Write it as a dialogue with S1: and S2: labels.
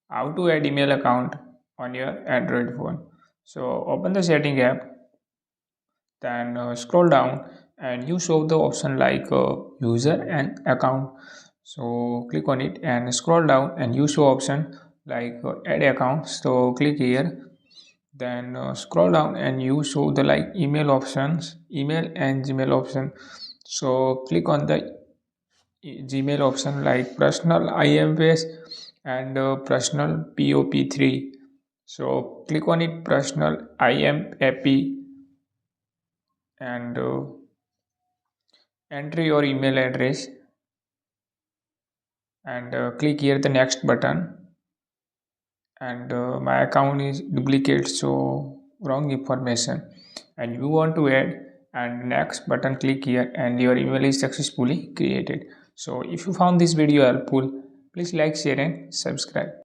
S1: How to add email account on your Android phone. So open the setting app, then scroll down and you show the option like user and account. So click on it and scroll down and you show option like add account. So click here, then scroll down and you show the like email options, email and Gmail option. So click on the Gmail option like personal IMPS and personal POP3. So click on it, personal IMAP, and enter your email address and click here the next button. And my account is duplicate, so wrong information, and you want to add, and next button click here and your email is successfully created. So if you found this video helpful, please like, share and subscribe.